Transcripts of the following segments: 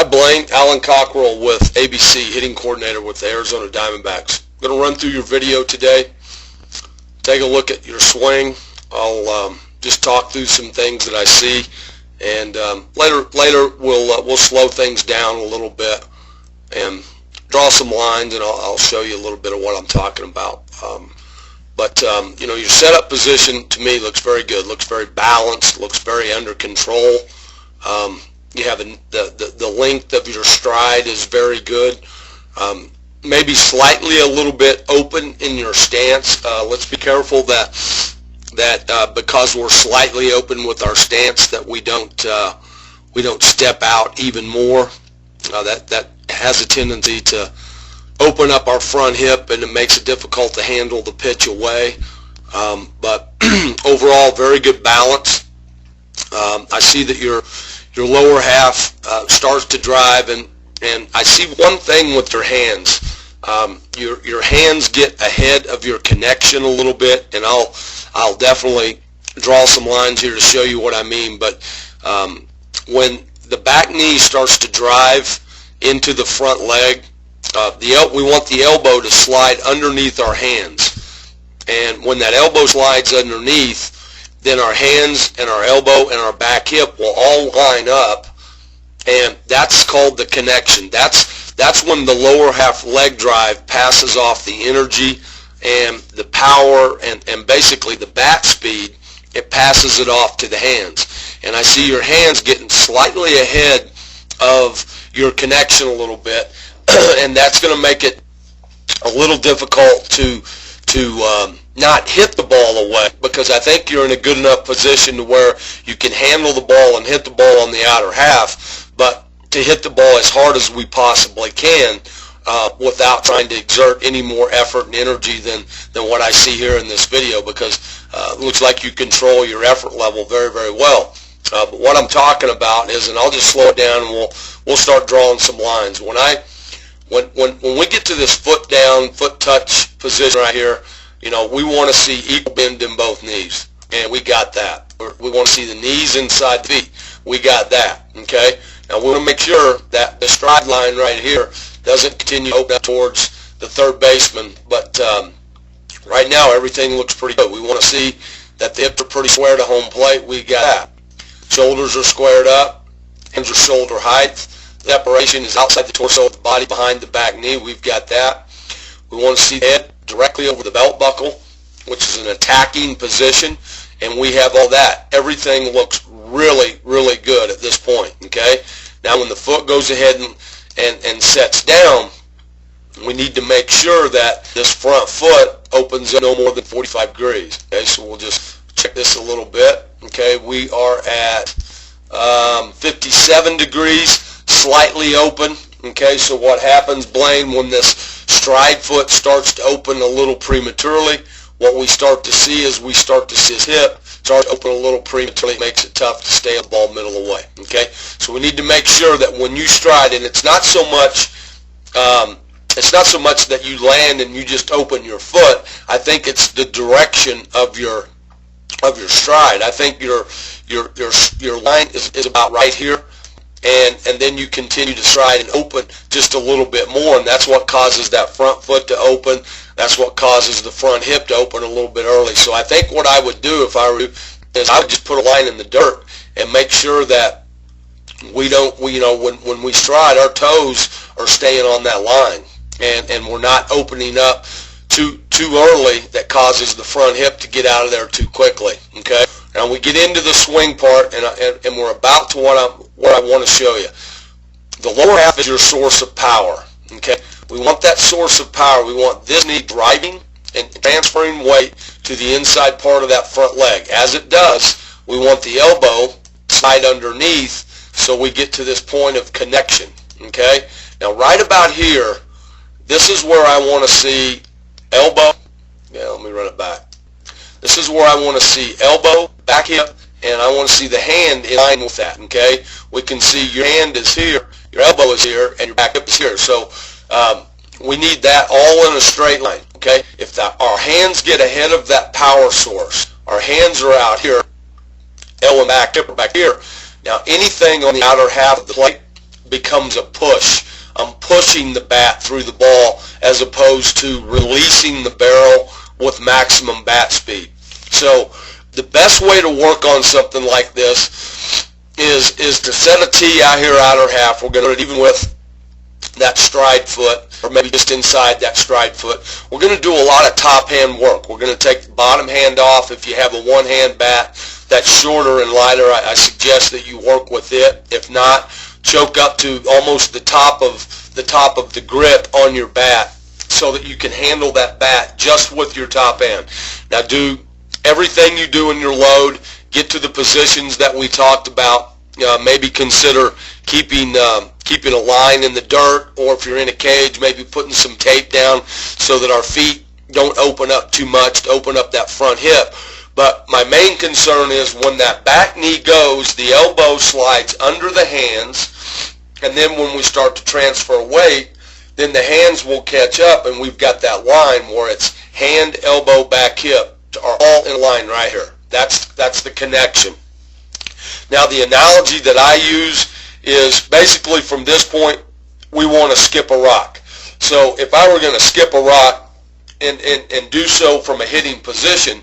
Blaine, Alan Cockrell with ABC, hitting coordinator with the Arizona Diamondbacks. I'm going to run through your video today, take a look at your swing. I'll just talk through some things that I see, and later we'll slow things down a little bit and draw some lines, and I'll show you a little bit of what I'm talking about. You know, your setup position to me looks very good, looks very balanced, looks very under control. You have the length of your stride is very good. Maybe slightly a little bit open in your stance. Let's be careful that because we're slightly open with our stance that we don't step out even more. That has a tendency to open up our front hip, and it makes it difficult to handle the pitch away. But overall, very good balance. I see that your lower half starts to drive, and I see one thing with your hands. Your hands get ahead of your connection a little bit, and I'll definitely draw some lines here to show you what I mean. But when the back knee starts to drive into the front leg, we want the elbow to slide underneath our hands, and when that elbow slides underneath, then our hands and our elbow and our back hip will all line up, and that's called the connection. That's when the lower half leg drive passes off the energy and the power and basically the bat speed. It passes it off to the hands, and I see your hands getting slightly ahead of your connection a little bit, and that's going to make it a little difficult to not hit the ball away, because I think you're in a good enough position to where you can handle the ball and hit the ball on the outer half, but to hit the ball as hard as we possibly can without trying to exert any more effort and energy than what I see here in this video, because it looks like you control your effort level very, very well. But what I'm talking about is, and I'll just slow it down and we'll start drawing some lines. When we get to this foot down, foot touch position right here, you know, we want to see equal bend in both knees, and we got that. We want to see the knees inside the feet. We got that, okay? Now, we want to make sure that the stride line right here doesn't continue to open up towards the third baseman, but right now everything looks pretty good. We want to see that the hips are pretty square to home plate. We got that. Shoulders are squared up. Hands are shoulder height. Separation is outside the torso of the body behind the back knee. We've got that. We want to see the head directly over the belt buckle, which is an attacking position, and we have all that. Everything looks really, really good at this point, okay? Now, when the foot goes ahead and sets down, we need to make sure that this front foot opens up no more than 45 degrees, okay? So we'll just check this a little bit, okay? We are at 57 degrees, slightly open, okay? So what happens, Blaine, when this stride foot starts to open a little prematurely, what we start to see is we start to see his hip start to open a little prematurely. It makes it tough to stay on the ball middle away, okay? So we need to make sure that when you stride, and it's not so much that you land and you just open your foot. I think it's the direction of your stride. I think your line is about right here, and then you continue to stride and open just a little bit more, and that's what causes that front foot to open. That's what causes the front hip to open a little bit early. So I think what I would do if I were you is I would just put a line in the dirt and make sure that we don't, when we stride, our toes are staying on that line, and we're not opening up too early. That causes the front hip to get out of there too quickly, okay? Now we get into the swing part, and we're about to what I want to show you. The lower half is your source of power, okay? We want that source of power. We want this knee driving and transferring weight to the inside part of that front leg. As it does, we want the elbow to slide underneath so we get to this point of connection, okay? Now right about here, this is where I want to see elbow. Yeah, let me run it back. This is where I want to see elbow, back hip, and I want to see the hand in line with that, okay? We can see your hand is here, your elbow is here, and your back hip is here. So we need that all in a straight line, okay? If our hands get ahead of that power source, our hands are out here, elbow and back hip are back here. Now anything on the outer half of the plate becomes a push. I'm pushing the bat through the ball as opposed to releasing the barrel with maximum bat speed. So the best way to work on something like this is to set a tee out here, outer half. We're going to, even with that stride foot, or maybe just inside that stride foot, we're going to do a lot of top hand work. We're going to take the bottom hand off. If you have a one hand bat that's shorter and lighter, I suggest that you work with it. If not, choke up to almost the top of the grip on your bat so that you can handle that bat just with your top hand. Now do everything you do in your load, get to the positions that we talked about. Maybe consider keeping a line in the dirt, or if you're in a cage, maybe putting some tape down so that our feet don't open up too much, to open up that front hip. But my main concern is when that back knee goes, the elbow slides under the hands, and then when we start to transfer weight, then the hands will catch up, and we've got that line where it's hand, elbow, back, hip are all in line right here. That's the connection. Now the analogy that I use is basically from this point we want to skip a rock. So if I were going to skip a rock and do so from a hitting position,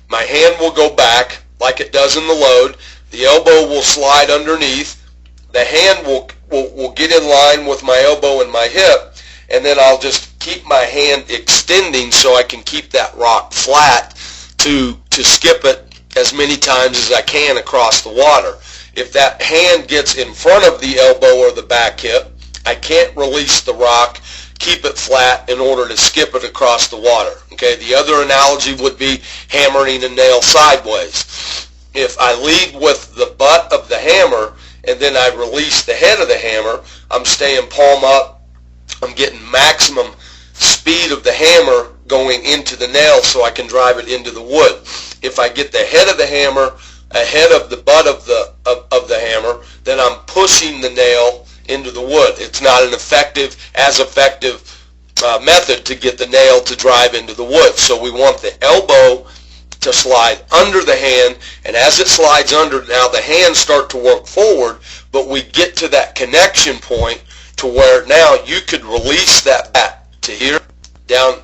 my hand will go back like it does in the load, the elbow will slide underneath, the hand will get in line with my elbow and my hip, and then I'll just keep my hand extending so I can keep that rock flat to skip it as many times as I can across the water. If that hand gets in front of the elbow or the back hip, I can't release the rock, keep it flat in order to skip it across the water. Okay, the other analogy would be hammering a nail sideways. If I lead with the butt of the hammer and then I release the head of the hammer, I'm staying palm up, I'm getting maximum speed of the hammer going into the nail so I can drive it into the wood. If I get the head of the hammer ahead of the butt of the hammer, then I'm pushing the nail into the wood. It's not an effective method to get the nail to drive into the wood. So we want the elbow to slide under the hand, and as it slides under, now the hands start to work forward, but we get to that connection point to where now you could release that bat to here, down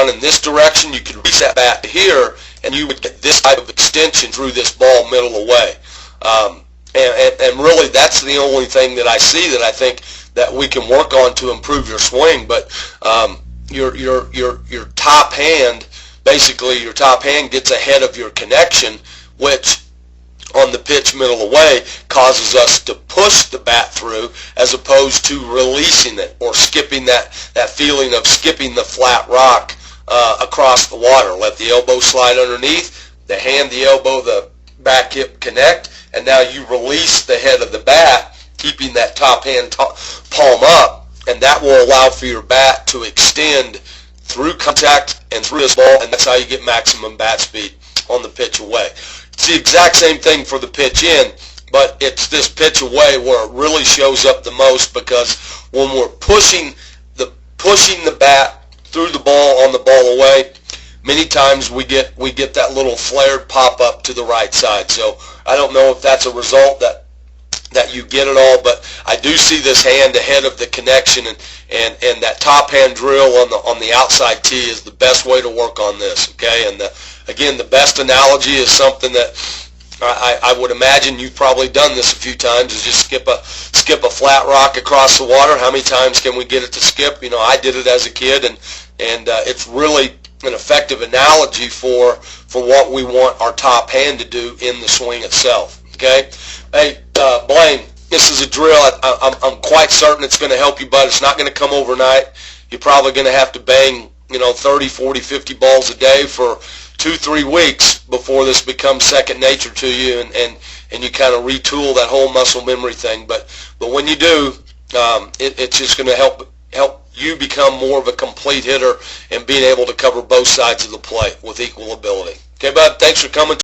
in this direction, you could release that bat to here, and you would get this type of extension through this ball middle away. And really that's the only thing that I see that I think that we can work on to improve your swing. But your top hand, basically your top hand gets ahead of your connection, which on the pitch middle away causes us to push the bat through as opposed to releasing it or skipping that feeling of skipping the flat rock across the water. Let the elbow slide underneath, the hand, the elbow, the back hip connect, and now you release the head of the bat, keeping that top hand palm up, and that will allow for your bat to extend through contact and through this ball, and that's how you get maximum bat speed on the pitch away. It's the exact same thing for the pitch in, but it's this pitch away where it really shows up the most, because when we're pushing the bat through the ball on the ball away, many times we get that little flared pop up to the right side. So I don't know if that's a result that you get it all, but I do see this hand ahead of the connection, and that top hand drill on the outside tee is the best way to work on this. Okay, and again, the best analogy is something that I would imagine you've probably done this a few times, is just skip a flat rock across the water. How many times can we get it to skip? You know, I did it as a kid, and it's really an effective analogy for what we want our top hand to do in the swing itself. Okay, hey Blaine, this is a drill. I'm quite certain it's going to help you, but it's not going to come overnight. You're probably going to have to bang 30, 40, 50 balls a day for 2-3 weeks before this becomes second nature to you, and you kind of retool that whole muscle memory thing. But when you do, it's just going to help you become more of a complete hitter and being able to cover both sides of the plate with equal ability. Okay, bud, thanks for coming.